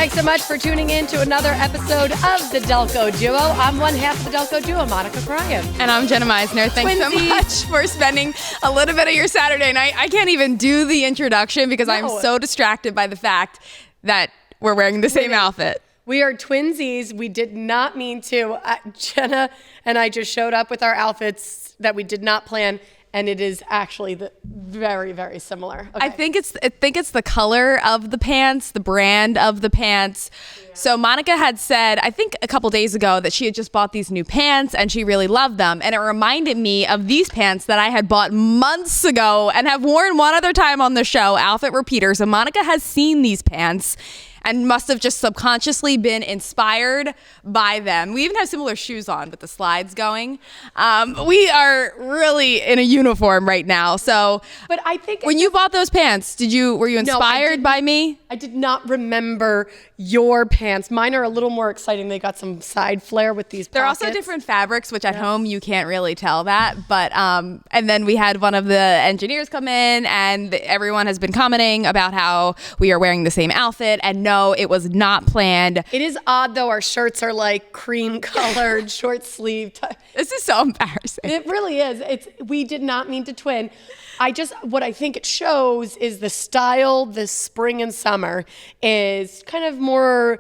Thanks so much for tuning in to another episode of the Delco Duo. I'm one half of the Delco Duo, Monica Cryan. And I'm Jenna Meisner. Thanks so much for spending a little bit of your Saturday night. I can't even do the introduction because I'm so distracted by the fact that we're wearing the same outfit. We are twinsies. We did not mean to. Jenna and I just showed up with our outfits that we did not plan, and it is actually very, very similar. Okay. I think it's the color of the pants, the brand of the pants. Yeah. So Monica had said, I think a couple days ago, that she had just bought these new pants and she really loved them. And it reminded me of these pants that I had bought months ago and have worn one other time on the show, outfit repeaters. And Monica has seen these pants and must have just subconsciously been inspired by them. We even have similar shoes on with the slides going. We are really in a uniform right now. So, but I think when you bought those pants, were you inspired by me? I did not remember your pants. Mine are a little more exciting. They got some side flare with these pockets. They're also different fabrics, which at home you can't really tell that. But and then we had one of the engineers come in, and everyone has been commenting about how we are wearing the same outfit. And no, it was not planned. It is odd though. Our shirts are like cream colored, short sleeve. This is so embarrassing. It really is. We did not mean to twin. What I think it shows is the style this spring and summer is kind of more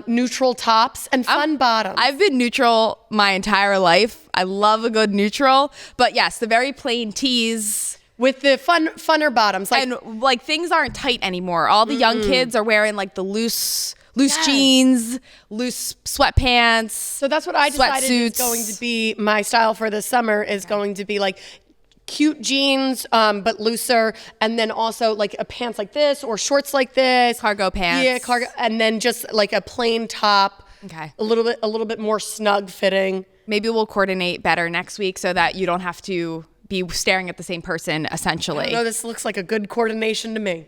neutral tops and fun bottoms. I've been neutral my entire life. I love a good neutral, but yes, the very plain tees. With the funner bottoms. And things aren't tight anymore. All the young kids are wearing like the loose jeans, loose sweatpants. So that's what I decided is going to be my style for the summer, is going to be like cute jeans, but looser, and then also like a pants like this or shorts like this. Cargo pants. Yeah, cargo, and then just like a plain top. Okay. A little bit more snug fitting. Maybe we'll coordinate better next week so that you don't have to be staring at the same person, essentially. No, this looks like a good coordination to me.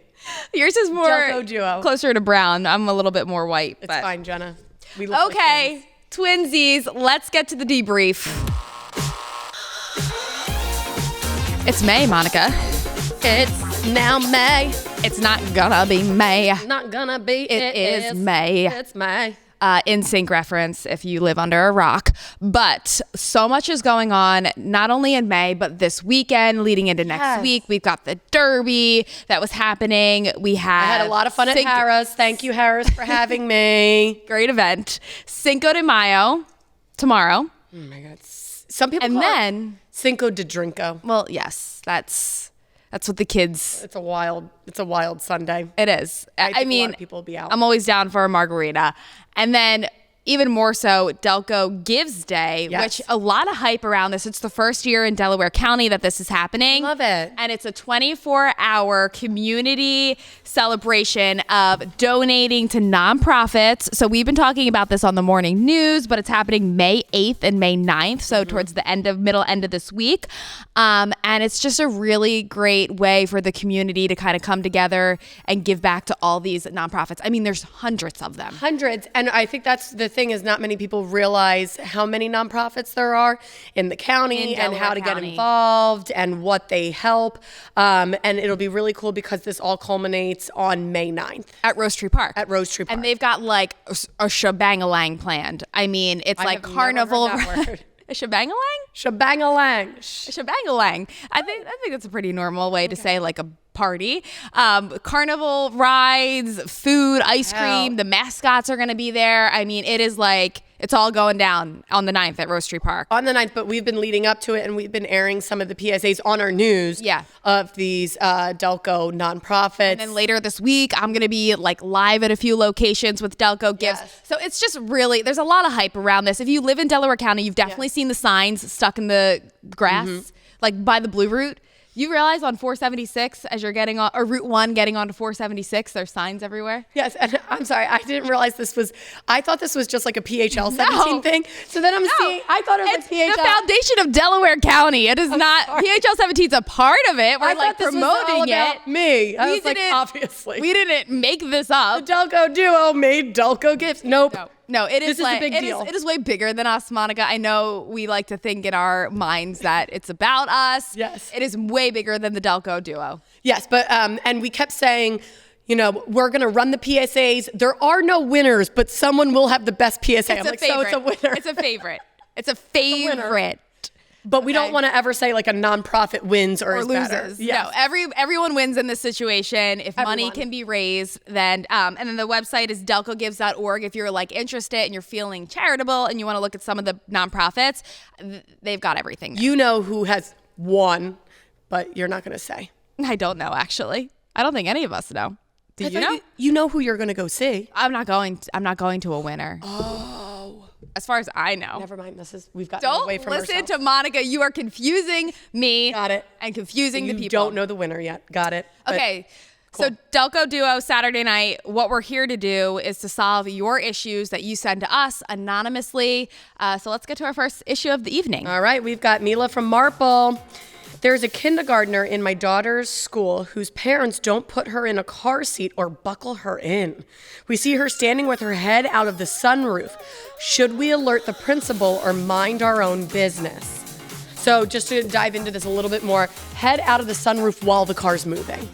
Yours is more Delco Duo. Closer to brown. I'm a little bit more white. It's fine, Jenna. We look okay, like twinsies. Let's get to the debrief. It's May, Monica. It's now May. It's not gonna be May. Not gonna be. It is May. It's May. In sync reference if you live under a rock. But so much is going on, not only in May, but this weekend leading into next week. We've got the Derby that was happening. I had a lot of fun at Harrah's. Thank you, Harrah's, for having me. Great event. Cinco de Mayo tomorrow. Oh my God. Some people call it Cinco de Drinko. Well, yes, that's what the kids. It's a wild Sunday. It is. I mean, a lot of people will be out. I'm always down for a margarita. And then even more so, Delco Gives Day, which a lot of hype around this. It's the first year in Delaware County that this is happening. Love it. And it's a 24-hour community celebration of donating to nonprofits. So we've been talking about this on the morning news, but it's happening May 8th and May 9th. So towards the middle end of this week. And it's just a really great way for the community to kind of come together and give back to all these nonprofits. I mean, there's hundreds of them. Hundreds. And I think that's the thing, is not many people realize how many nonprofits there are in the county and how to get involved and what they help. And it'll be really cool because this all culminates on May 9th. At Rose Tree Park. And they've got like a shebang-a-lang planned. I mean, it's like carnival. A shebang-a-lang? Shebang-a-lang. Shebang-a-lang. I think that's a pretty normal way to say like a party. Carnival rides, food, ice cream. The mascots are going to be there. I mean, it is like, it's all going down on the 9th at Rose Tree Park. On the 9th, but we've been leading up to it, and we've been airing some of the PSAs on our news of these Delco nonprofits. And then later this week, I'm going to be like live at a few locations with Delco Gives. So it's just really, there's a lot of hype around this. If you live in Delaware County, you've definitely seen the signs stuck in the grass, like by the Blue Route. You realize on 476, as you're getting on, or Route 1 getting onto 476, there's signs everywhere? Yes, and I'm sorry, I didn't realize I thought this was just like a PHL 17 thing. So then I'm seeing, I thought it was like PHL. It's the foundation of Delaware County. It is not, PHL 17 is a part of it. We're like promoting it. Me. I was like, obviously. We didn't make this up. The Delco Duo made Delco Gifts. Nope. No, it is a big deal. It is way bigger than us, Monica. I know we like to think in our minds that it's about us. Yes. It is way bigger than the Delco Duo. Yes, but and we kept saying, we're going to run the PSAs. There are no winners, but someone will have the best PSA. So it's a winner. It's a favorite. It's a favorite. But we don't want to ever say like a nonprofit wins or is loses. Better. Yes. No, everyone wins in this situation. If money can be raised, then and then the website is delcogives.org. If you're like interested and you're feeling charitable and you want to look at some of the nonprofits, they've got everything. You know who has won, but you're not going to say. I don't know, actually. I don't think any of us know. Did you know? You know who you're going to go see. I'm not going to a winner. Oh. As far as I know. Never mind. We've gotten away from ourselves. Don't listen to Monica. You are confusing me. Got it. And confusing the people. You don't know the winner yet. Got it. Okay. Cool. So Delco Duo Saturday night, what we're here to do is to solve your issues that you send to us anonymously. So let's get to our first issue of the evening. All right. We've got Mila from Marple. There's a kindergartner in my daughter's school whose parents don't put her in a car seat or buckle her in. We see her standing with her head out of the sunroof. Should we alert the principal or mind our own business? So just to dive into this a little bit more, head out of the sunroof while the car's moving.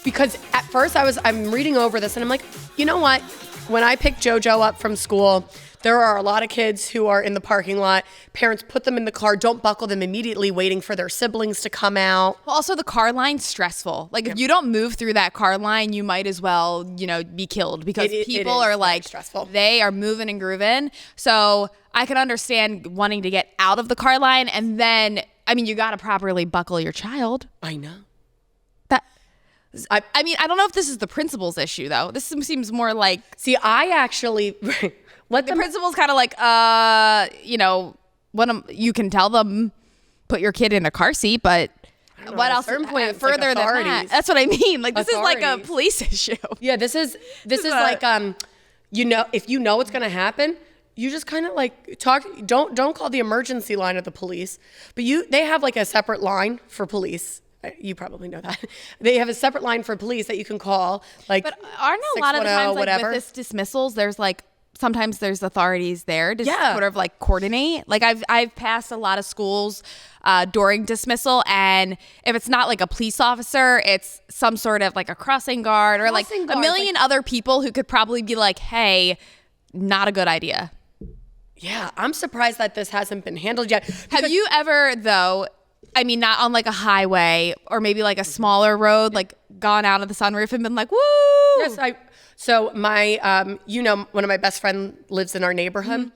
Because at first I'm reading over this and I'm like, you know what? When I picked JoJo up from school, there are a lot of kids who are in the parking lot. Parents put them in the car, don't buckle them immediately, waiting for their siblings to come out. Well, also the car line's stressful. Like if you don't move through that car line, you might as well, be killed because people are like stressful. They are moving and grooving. So I can understand wanting to get out of the car line, and then you got to properly buckle your child. I know. I don't know if this is the principal's issue though. This seems more like. See, I actually. The principal's kind of like, you can tell them, put your kid in a car seat, but what else? Further like than that. That's what I mean. Like this is like a police issue. Yeah, this is like if you know what's gonna happen, you just kind of like talk. Don't call the emergency line of the police, but they have like a separate line for police. You probably know that. They have a separate line for police that you can call. Like, but aren't a lot of the times like with this dismissals, there's like. Sometimes there's authorities there to sort of like coordinate. Like I've passed a lot of schools during dismissal, and if it's not like a police officer, it's some sort of like a crossing guard or like a million other people who could probably be like, hey, not a good idea. Yeah, I'm surprised that this hasn't been handled yet. Have you ever though, not on like a highway or maybe like a smaller road, like gone out of the sunroof and been like, woo? Yes, So my, one of my best friends lives in our neighborhood,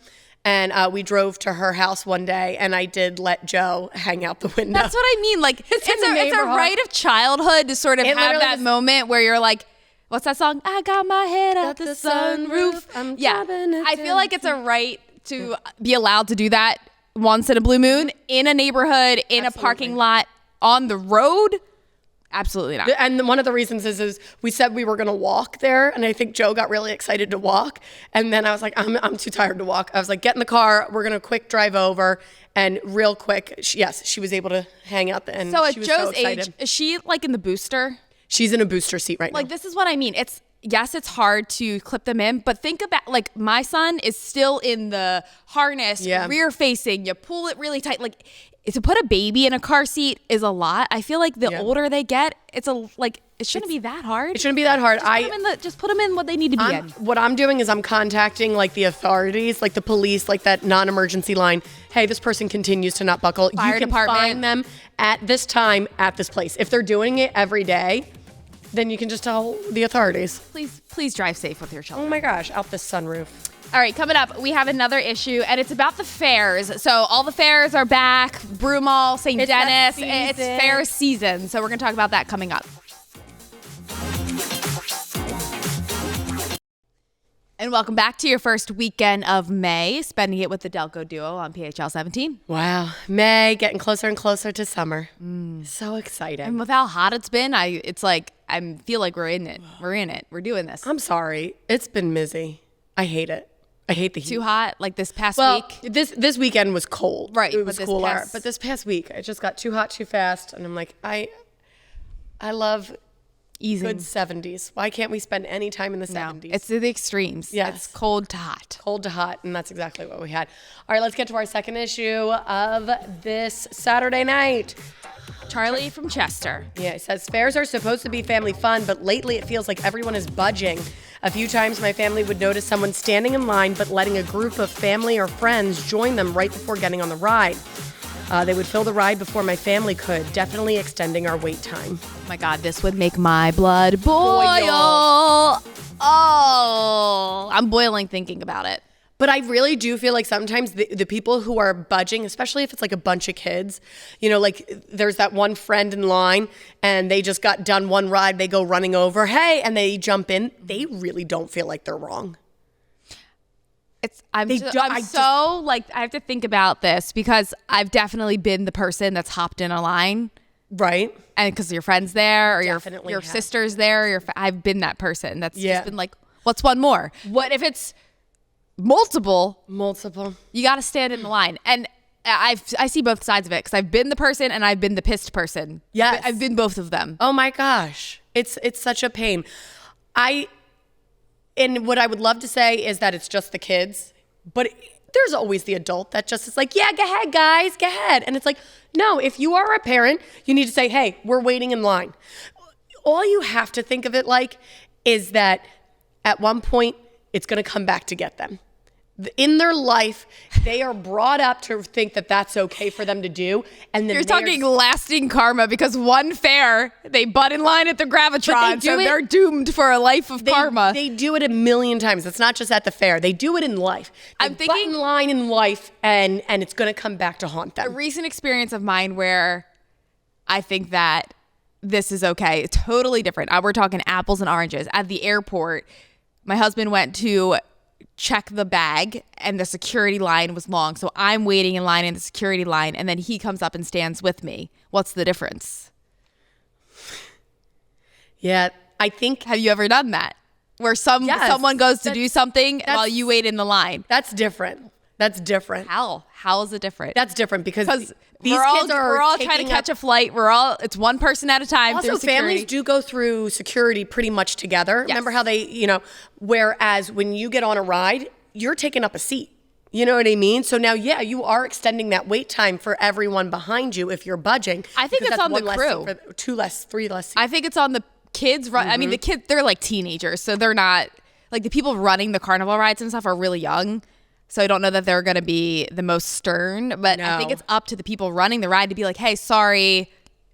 and we drove to her house one day, and I did let Joe hang out the window. That's what I mean. Like it's a right of childhood to sort of have that moment where you're like, what's that song? I got my head out the sunroof. I feel like it's a right to be allowed to do that once in a blue moon in a neighborhood, in a parking lot, on the road. Absolutely not. And one of the reasons is we said we were going to walk there, and I think Joe got really excited to walk. And then I was like, I'm too tired to walk. I was like, get in the car. We're going to quick drive over. And real quick, she was able to hang out. And so at she was Joe's so excited. age, is she like in the booster? She's in a booster seat right now. Like this is what I mean. It's hard to clip them in, but think about like my son is still in the harness, rear facing. You pull it really tight. Like to put a baby in a car seat is a lot. I feel like the older they get, it shouldn't be that hard. It shouldn't be that hard. Just put them in what they need to be in. What I'm doing is I'm contacting like the authorities, like the police, like that non-emergency line. Hey, this person continues to not buckle. Fire department. Find them at this time at this place. If they're doing it every day, then you can just tell the authorities. Please drive safe with your children. Oh my gosh, out this sunroof. All right, coming up, we have another issue, and it's about the fairs. So all the fairs are back. Broomall, St. Dennis. It's fair season. So we're going to talk about that coming up. And welcome back to your first weekend of May, spending it with the Delco Duo on PHL 17. Wow, May, getting closer and closer to summer. So exciting. And with how hot it's been, I feel like we're in it. We're in it. We're doing this. I'm sorry. It's been busy. I hate it. I hate the heat. Too hot, like this past week? This weekend was cold. Right. It was cooler. But this past week, it just got too hot too fast. And I'm like, I love easing. Good 70s. Why can't we spend any time in the 70s? It's the extremes. Yes. It's cold to hot. Cold to hot, and that's exactly what we had. All right, let's get to our second issue of this Saturday night. Charlie from Chester. Yeah, it says fairs are supposed to be family fun, but lately it feels like everyone is budging. A few times my family would notice someone standing in line but letting a group of family or friends join them right before getting on the ride. They would fill the ride before my family could, definitely extending our wait time. Oh my God, this would make my blood boil. Oh, I'm boiling thinking about it. But I really do feel like sometimes the people who are budging, especially if it's like a bunch of kids, like there's that one friend in line and they just got done one ride, they go running over, hey, and they jump in. They really don't feel like they're wrong. I have to think about this because I've definitely been the person that's hopped in a line. Right. And because your friend's there or Definitely your sister's there, I've been that person that's Yeah. just been like, what's one more? What if it's multiple? You got to stand in the line. And I see both sides of it because I've been the person and I've been the pissed person. Yes. I've been both of them. Oh my gosh. It's such a pain. And what I would love to say is that it's just the kids, but there's always the adult that just is like, yeah, go ahead, guys, go ahead. And it's like, no, if you are a parent, you need to say, hey, we're waiting in line. All you have to think of it like is that at one point, it's going to come back to get them. In their life, they are brought up to think that that's okay for them to do. And then you're talking lasting karma because one fair, they butt in line at the Gravitron, so they're doomed for a life of karma. They do it a million times. It's not just at the fair. They do it in life. I'm thinking butt in line in life, and it's going to come back to haunt them. A recent experience of mine where I think that this is okay. It's totally different. We're talking apples and oranges. At the airport, my husband went to check the bag and the security line was long. So I'm waiting in line in the security line and then he comes up and stands with me. What's the difference? Yeah, I think. Have you ever done that? Where someone goes to do something while you wait in the line? That's different. How? How is it different? That's different because these we're kids we're all trying to catch a flight. It's one person at a time. Also, families do go through security pretty much together. Yes. Remember how they, whereas when you get on a ride, you're taking up a seat. You know what I mean? So now, yeah, you are extending that wait time for everyone behind you if you're budging. I think it's on the crew. 3 less seats. I think it's on the kids. Mm-hmm. I mean, the kids, they're like teenagers. So they're not, like the people running the carnival rides and stuff are really young. So I don't know that they're going to be the most stern, but no. I think it's up to the people running the ride to be like, hey, sorry.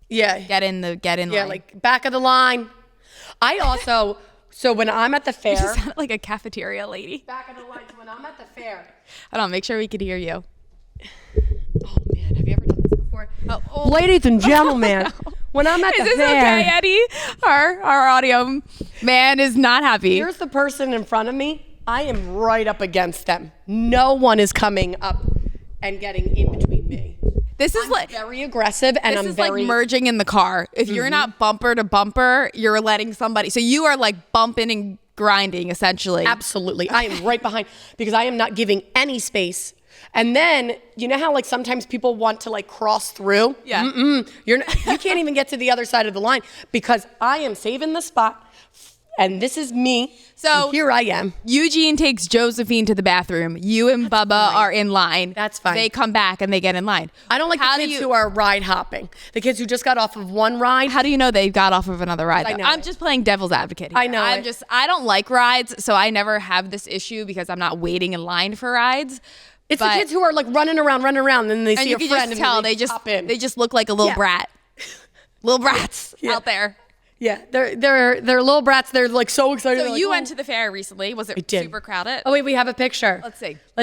Yeah. Get in line. Yeah, like back of the line. I also, so when I'm at the fair. You sound like a cafeteria lady. Back of the line. So when I'm at the fair. Hold on, make sure we can hear you. Oh, man. Have you ever done this before? Oh. Ladies and gentlemen, no. When I'm at the fair. Is this okay, Eddie? Our audio man is not happy. Here's the person in front of me. I am right up against them. No one is coming up and getting in between me. I'm very aggressive and I'm very like merging in the car. If you're not bumper to bumper, you're letting somebody. So you are like bumping and grinding essentially. Absolutely. I am right behind because I am not giving any space. And then you know how like sometimes people want to like cross through? Yeah. You can't even get to the other side of the line because I am saving the spot. And this is me. So here I am. Eugene takes Josephine to the bathroom. You and Bubba are in line. That's fine. They come back and they get in line. I don't like the kids who are ride hopping. The kids who just got off of one ride. How do you know they got off of another ride? I'm just playing devil's advocate here. I know. I don't like rides, so I never have this issue because I'm not waiting in line for rides. It's the kids who are like running around, and then they see a friend and tell, they just look like a little brat. Little brats out there. Yeah, they're little brats. They're like so excited. So you went to the fair recently. Was it super crowded? Oh wait, we have a picture. Let's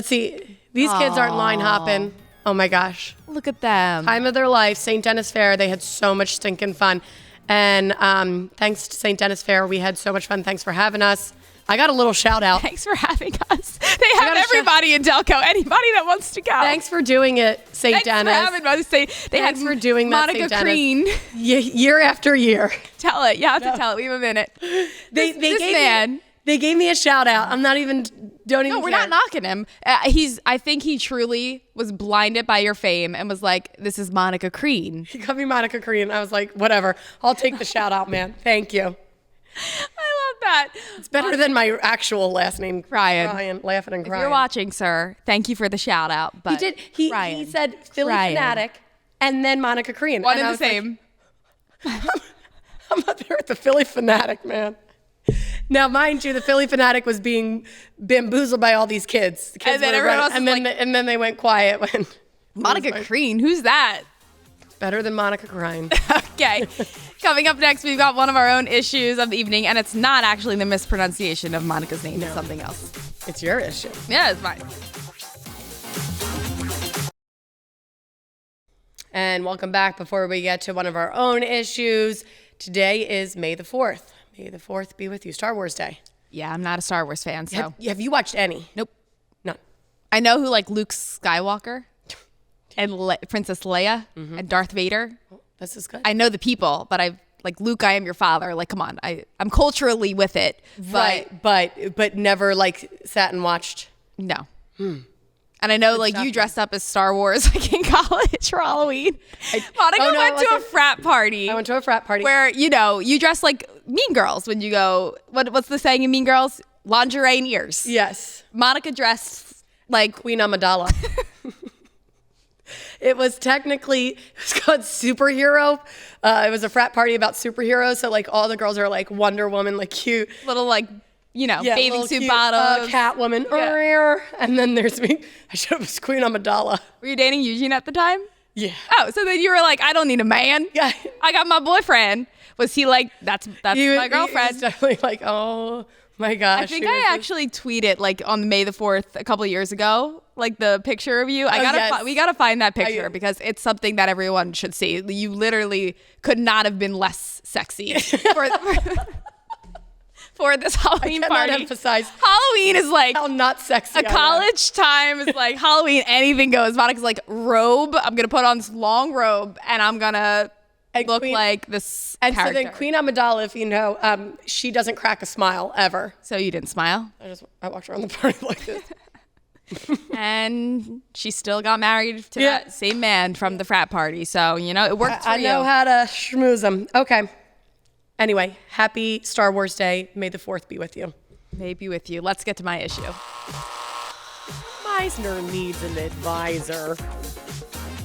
see. These kids aren't line hopping. Oh my gosh. Look at them. Time of their life. St. Denis Fair. They had so much stinking fun. And thanks to St. Denis Fair, we had so much fun. Thanks for having us. I got a little shout out. Thanks for having us. They have everybody in Delco. Anybody that wants to go. Thanks for doing it, St. Dennis. Thanks for having us. Thanks for doing that, Monica St. Dennis. Crean. Year after year. Tell it. You have to tell it. We have a minute. They gave me a shout out. I'm not even. Don't even. No, we're not knocking him. I think he truly was blinded by your fame and was like, "This is Monica Crean." He called me Monica Crean. I was like, "Whatever. I'll take the shout out, man. Thank you." I love that. It's better than my actual last name. Crying, laughing and crying. If you're watching, sir, thank you for the shout out. But he did. He said Philly fanatic and then Monica Crean. One and the same. I'm up there with the Philly Fanatic, man. Now, mind you, the Philly Fanatic was being bamboozled by all these kids. The kids And then everyone else was like, and then they went quiet when Monica Crean, who's that? better than Monica Crine. Okay. Coming up next, we've got one of our own issues of the evening, and it's not actually the mispronunciation of Monica's name. It's something else. It's your issue. Yeah, it's mine. And welcome back. Before we get to one of our own issues, today is May the 4th. May the 4th be with you. Star Wars Day. Yeah, I'm not a Star Wars fan, so. Have you watched any? Nope. None. I know who like Luke Skywalker and Princess Leia and Darth Vader. This is good. I know the people, but I like Luke, I am your father. Like, come on. I'm culturally with it. But never like sat and watched. No. And I know like you dressed up as Star Wars like in college for Halloween. Monica went to a frat party. I went to a frat party. Where, you dress like Mean Girls when you go, what's the saying in Mean Girls? Lingerie and ears. Yes. Monica dressed like Queen Amidala. It was called Superhero. It was a frat party about superheroes. So like all the girls are like Wonder Woman, like cute. Little like, bathing suit cute, bottoms. Catwoman. Yeah. And then there's me. I should have was Queen Amidala. Were you dating Eugene at the time? Yeah. Oh, so then you were like, I don't need a man. Yeah. I got my boyfriend. Was he like, that's my girlfriend? He was definitely like, oh my gosh. I think I actually tweeted like on May the 4th a couple of years ago, like the picture of you. We gotta find that picture because it's something that everyone should see. You literally could not have been less sexy for this Halloween party. Emphasize Halloween is like how not sexy. A college time is like Halloween. Anything goes. Monica's like robe. I'm gonna put on this long robe and I'm gonna look like this character. So then Queen Amidala, if you know, she doesn't crack a smile ever. So you didn't smile? I walked around the party like this. And she still got married to that same man from the frat party. So, it worked for you. I know how to schmooze them. Okay. Anyway, happy Star Wars Day. May the 4th be with you. May be with you. Let's get to my issue. Meisner needs an advisor.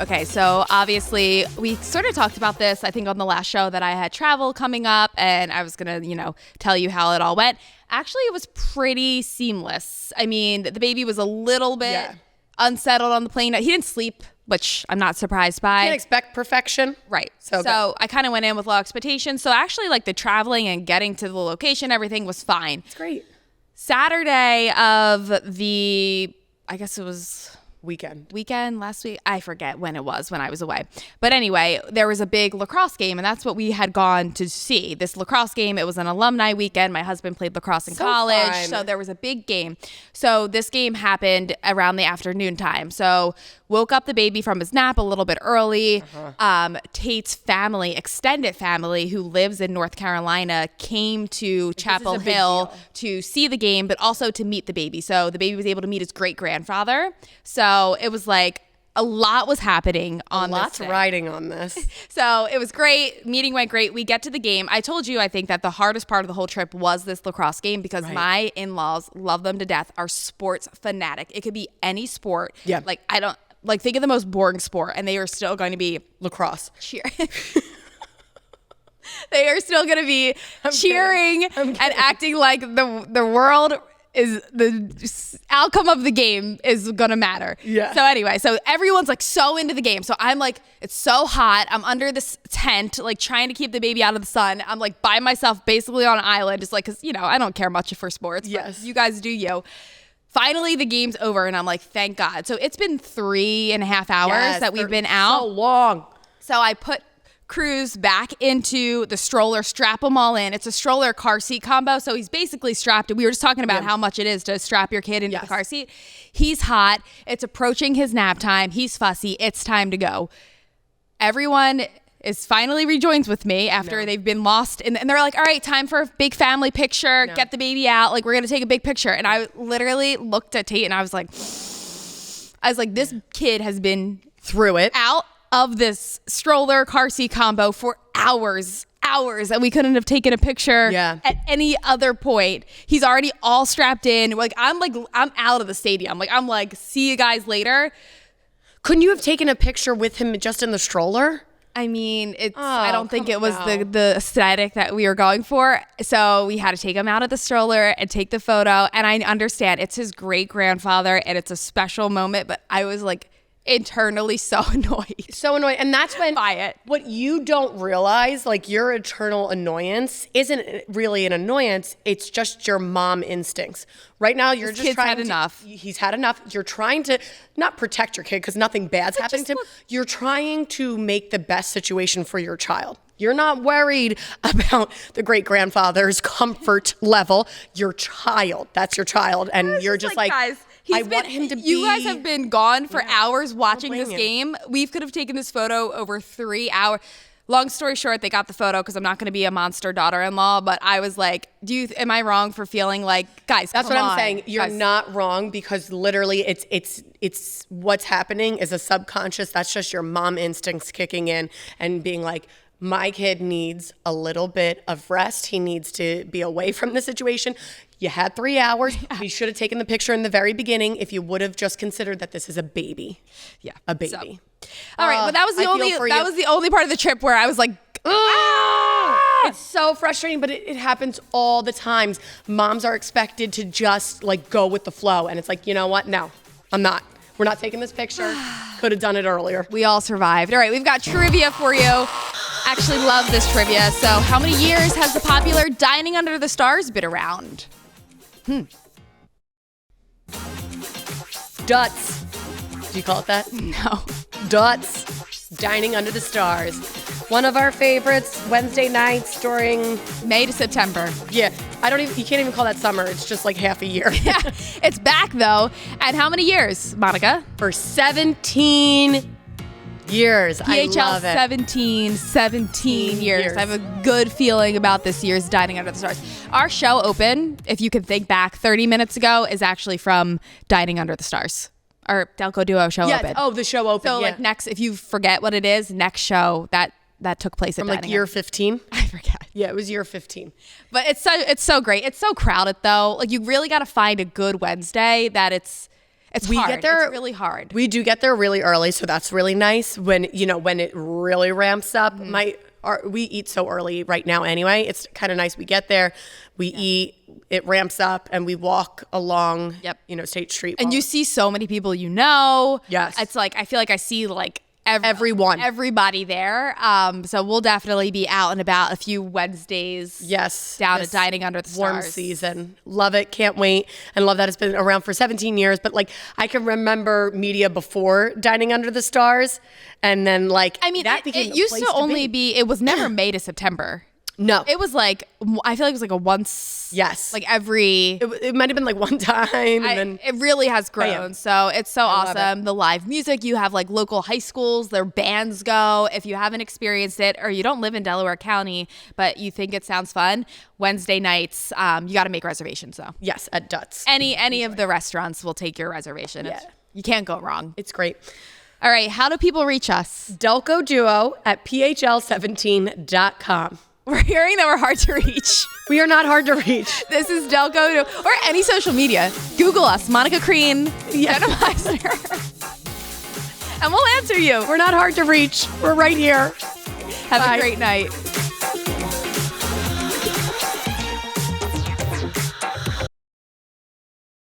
Okay, so obviously we sort of talked about this, I think, on the last show that I had travel coming up and I was going to, tell you how it all went. Actually, it was pretty seamless. I mean, the baby was a little bit unsettled on the plane. He didn't sleep, which I'm not surprised by. Can't expect perfection. Right. So I kind of went in with low expectations. So actually, like the traveling and getting to the location, everything was fine. It's great. Saturday of I guess it was weekend last week. I forget when it was when I was away. But anyway, there was a big lacrosse game and that's what we had gone to see. This lacrosse game, it was an alumni weekend. My husband played lacrosse in college. Fun. So there was a big game. So this game happened around the afternoon time. So woke up the baby from his nap a little bit early. Tate's family, extended family who lives in North Carolina, came to Chapel Hill to see the game, but also to meet the baby. So the baby was able to meet his great-grandfather. So it was like a lot was happening on this. Lots riding on this. So it was great. Meeting went great. We get to the game. I told you, I think that the hardest part of the whole trip was this lacrosse game because my in-laws love them to death, are sports fanatic. It could be any sport. Yeah. Like think of the most boring sport and they are still going to be lacrosse. They are still going to be cheering and acting like the world is the outcome of the game is gonna matter. Yeah. So anyway, so everyone's like so into the game. So I'm like, it's so hot. I'm under this tent, like trying to keep the baby out of the sun. I'm like by myself, basically on an island, just like, cause I don't care much for sports. Yes. But you guys do you. Finally, the game's over, and I'm like, thank God. So it's been 3.5 hours that we've been out. So long. So I put Cruz back into the stroller, strap them all in. It's a stroller car seat combo. So he's basically strapped. We were just talking about how much it is to strap your kid into the car seat. He's hot. It's approaching his nap time. He's fussy. It's time to go. Everyone is finally rejoins with me after they've been lost. And they're like, all right, time for a big family picture. Get the baby out. Like, we're going to take a big picture. And I literally looked at Tate and I was like, this kid has been through it out of this stroller car seat combo for hours, and we couldn't have taken a picture at any other point. He's already all strapped in. I'm out of the stadium. I'm like, see you guys later. Couldn't you have taken a picture with him just in the stroller? I mean, Oh, I don't think it was no. the aesthetic that we were going for. So we had to take him out of the stroller and take the photo. And I understand it's his great grandfather and it's a special moment, but I was like internally so annoyed. So annoyed. And that's when By it. What you don't realize, like your eternal annoyance isn't really an annoyance. It's just your mom instincts. Right now, you're just kid's trying had to, enough. He's had enough. You're trying to not protect your kid because nothing bad's happening to him. You're trying to make the best situation for your child. You're not worried about the great grandfather's comfort level. Your child, that's your child. And you're just like, guys, I want him to be. You guys have been gone for hours watching blame this you. game. We could have taken this photo over 3 hours. Long story short, they got the photo because I'm not going to be a monster daughter-in-law. But I was like, am I wrong for feeling like, guys, That's come what I'm on, saying. You're guys. not wrong because literally it's what's happening is a subconscious. That's just your mom instincts kicking in and being like, my kid needs a little bit of rest. He needs to be away from the situation. You had 3 hours. We should have taken the picture in the very beginning if you would have just considered that this is a baby. Yeah, A baby. So. All right, well that was the only part of the trip where I was like, It's so frustrating, but it happens all the times. Moms are expected to just like go with the flow. And it's like, you know what? No, I'm not. We're not taking this picture. Could have done it earlier. we all survived. All right, we've got trivia for you. Actually love this trivia. So how many years has the popular Dining Under the Stars been around? Duts. Do you call it that? No. Duts. Dining Under the Stars. One of our favorites, Wednesday nights during, May to September. you can't even call that summer. It's just like half a year. Yeah, it's back though. And how many years, Monica? For 17 years. I PHL love it. 17 years. I have a good feeling about this year's Dining Under the Stars. Our show open, if you can think back 30 minutes ago, is actually from Dining Under the Stars. Our Delco Duo show Yeah. open. Oh, the show open. So yeah. like next, if you forget what it is, next show that took place at From like Dining year Under. 15. I forget. Yeah, it was year 15. But it's so great. It's so crowded though. Like you really got to find a good Wednesday that it's We hard. get there- It's really hard. We do get there really early, so that's really nice. When it really ramps up. We eat so early right now anyway. It's kind of nice. We get there, we eat, it ramps up, and we walk along. Yep. State Street. And you see so many people you know. Yes. It's like I feel like I see like everybody there. So we'll definitely be out and about a few Wednesdays. Yes. Down this at Dining Under the warm Stars. season. Love it. Can't wait. And love that it's been around for 17 years. But like I can remember media before Dining Under the Stars, and then like I mean, that became it the used place to only be. be. It was never May to September. No. It was like I feel like it was like a once. Yes. Like every. It might have been like one time, and then It really has grown. So it's so love awesome. The live music, you have like local high schools, their bands go. If you haven't experienced it or you don't live in Delaware County, but you think it sounds fun, Wednesday nights, you got to make reservations though. yes, at Duts. Any of the restaurants will take your reservation. Yeah. You can't go wrong. It's great. All right. How do people reach us? Delco Duo at phl17.com. We're hearing that we're hard to reach. We are not hard to reach. This is Delco Duo, or any social media. Google us, Monica Crean, Jenna Meisner, and we'll answer you. We're not hard to reach. We're right here. Have Bye. a great night.